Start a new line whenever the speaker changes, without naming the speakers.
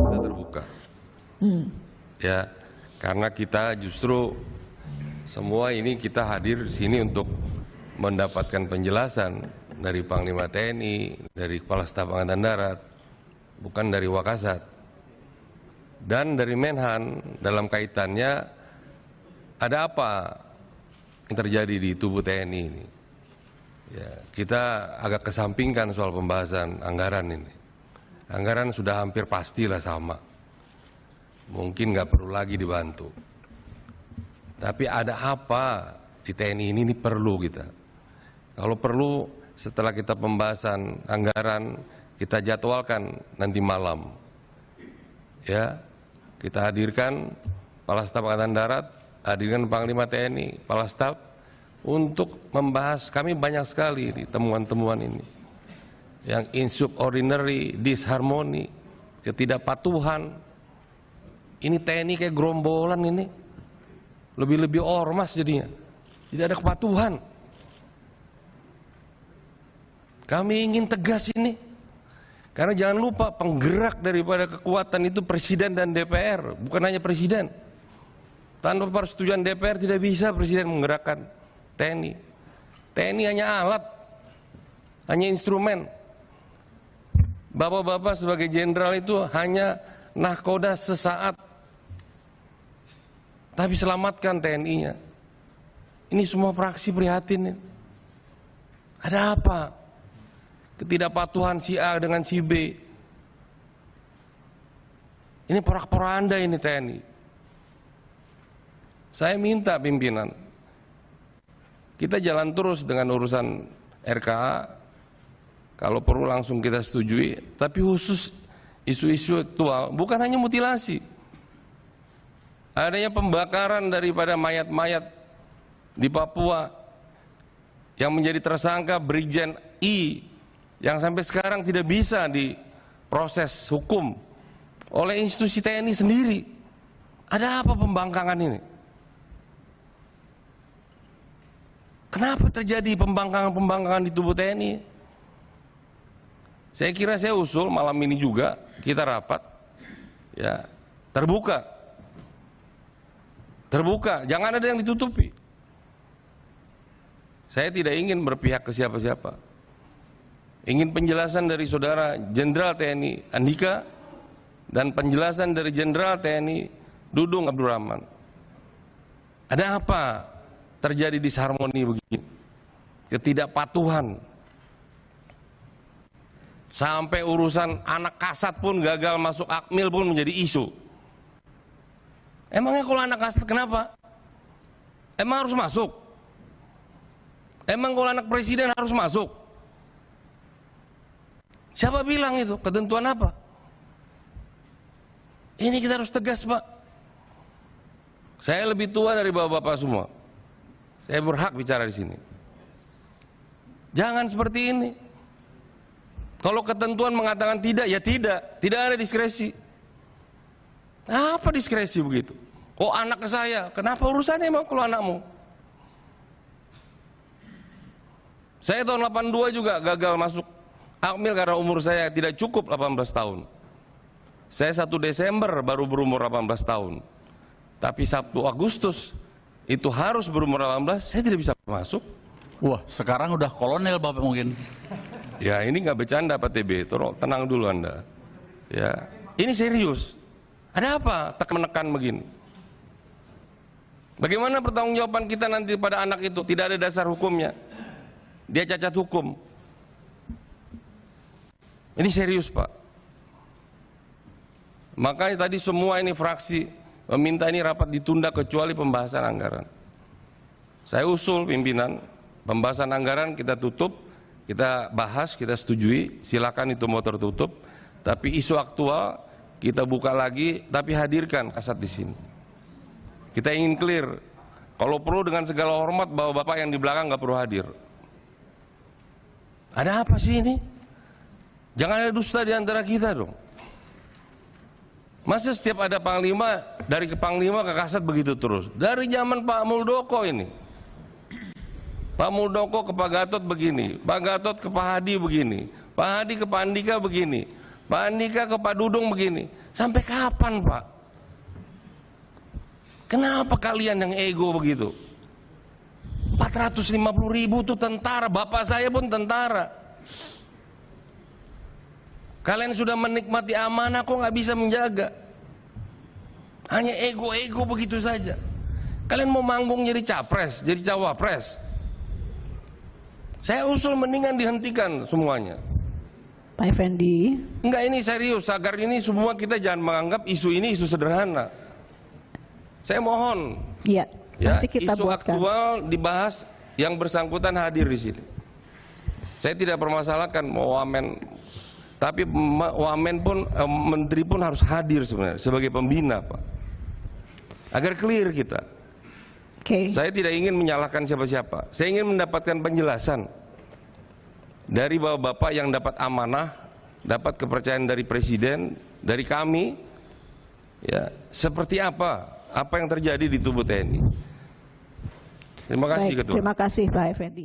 Kita terbuka, ya, karena kita justru semua ini kita hadir di sini untuk mendapatkan penjelasan dari Panglima TNI, dari Kepala Staf Angkatan Darat, bukan dari Wakasat, dan dari Menhan dalam kaitannya ada apa yang terjadi di tubuh TNI ini. Ya, kita agak kesampingkan soal pembahasan anggaran ini. Anggaran sudah hampir pastilah sama, mungkin nggak perlu lagi dibantu. Tapi ada apa di TNI ini perlu kita. Kalau perlu setelah kita pembahasan anggaran kita jadwalkan nanti malam, ya kita hadirkan Kepala Staf Angkatan Darat, hadirkan Panglima TNI, Kepala Staf untuk membahas. Kami banyak sekali di temuan-temuan ini. Yang insubordinary, disharmoni, ketidakpatuhan. Ini TNI kayak gerombolan ini. Lebih-lebih ormas jadinya. Tidak ada kepatuhan. Kami ingin tegas ini. Karena jangan lupa penggerak daripada kekuatan itu Presiden dan DPR. Bukan hanya Presiden. Tanpa persetujuan DPR tidak bisa Presiden menggerakkan TNI. TNI hanya alat. Hanya instrumen. Bapak-bapak sebagai jenderal itu hanya nahkoda sesaat. Tapi selamatkan TNI-nya. Ini semua fraksi prihatin. Ada apa? Ketidakpatuhan si A dengan si B. Ini porak-poranda ini TNI. Saya minta pimpinan. Kita jalan terus dengan urusan RKA. Kalau perlu langsung kita setujui, tapi khusus isu-isu aktual, bukan hanya mutilasi. Adanya pembakaran daripada mayat-mayat di Papua yang menjadi tersangka Brigjen I yang sampai sekarang tidak bisa diproses hukum oleh institusi TNI sendiri. Ada apa pembangkangan ini? Kenapa terjadi pembangkangan di tubuh TNI? Saya kira saya usul malam ini juga kita rapat, ya, terbuka, jangan ada yang ditutupi. Saya tidak ingin berpihak ke siapa-siapa. Ingin penjelasan dari Saudara Jenderal TNI Andika dan penjelasan dari Jenderal TNI Dudung Abdurrahman. Ada apa terjadi disharmoni begini? Ketidakpatuhan. Sampai urusan anak kasat pun gagal masuk Akmil pun menjadi isu. Emangnya kalau anak kasat kenapa? Emang harus masuk? Emang kalau anak presiden harus masuk? Siapa bilang itu? Ketentuan apa? Ini kita harus tegas, Pak. Saya lebih tua dari bapak-bapak semua. Saya berhak bicara di sini. Jangan seperti ini. Kalau ketentuan mengatakan tidak, ya tidak. Tidak ada diskresi. Apa diskresi begitu? Oh, anak saya, kenapa urusannya emang kalau anakmu? Saya tahun 82 juga gagal masuk Akmil karena umur saya tidak cukup 18 tahun. Saya 1 Desember baru berumur 18 tahun. Tapi 1 Agustus itu harus berumur 18, saya tidak bisa masuk.
Wah, sekarang udah kolonel Bapak mungkin.
Ya, ini nggak bercanda Pak TB, tenang dulu Anda. Ya, ini serius. Ada apa menekan begini? Bagaimana pertanggungjawaban kita nanti pada anak itu? Tidak ada dasar hukumnya. Dia cacat hukum. Ini serius, Pak. Makanya tadi semua ini fraksi meminta ini rapat ditunda kecuali pembahasan anggaran. Saya usul pimpinan, pembahasan anggaran kita tutup, kita bahas, kita setujui, silakan itu mau tertutup. Tapi isu aktual kita buka lagi, tapi hadirkan Kasat di sini. Kita ingin clear, kalau perlu dengan segala hormat bahwa Bapak yang di belakang nggak perlu hadir. Ada apa sih ini? Jangan ada dusta di antara kita dong. Masa setiap ada panglima, dari ke panglima ke Kasat begitu terus? Dari zaman Pak Muldoko ini. Pak Muldoko ke Pak Gatot begini, Pak Gatot ke Pak Hadi begini, Pak Hadi ke Pak Andika begini, Pak Andika ke Pak Dudung begini. Sampai kapan, Pak? Kenapa kalian yang ego begitu? 450.000 itu tentara, bapak saya pun tentara. Kalian sudah menikmati amanah, kok nggak bisa menjaga? Hanya ego-ego begitu saja. Kalian mau manggung jadi capres, jadi cawapres. Saya usul mendingan dihentikan semuanya.
Pak Effendi.
Enggak, ini serius, agar ini semua kita jangan menganggap isu ini isu sederhana. Saya mohon,
Iya,
ya,
nanti kita
isu
buatkan.
aktual dibahas, yang bersangkutan hadir di sini. Saya tidak permasalahkan mau wamen, tapi wamen pun, menteri pun harus hadir sebenarnya sebagai pembina, Pak. Agar clear kita.
Oke.
Saya tidak ingin menyalahkan siapa-siapa. Saya ingin mendapatkan penjelasan dari bapak-bapak yang dapat amanah, dapat kepercayaan dari presiden, dari kami, ya, seperti apa yang terjadi di tubuh TNI. Terima kasih,
Baik,
Ketua.
terima kasih Pak Effendi.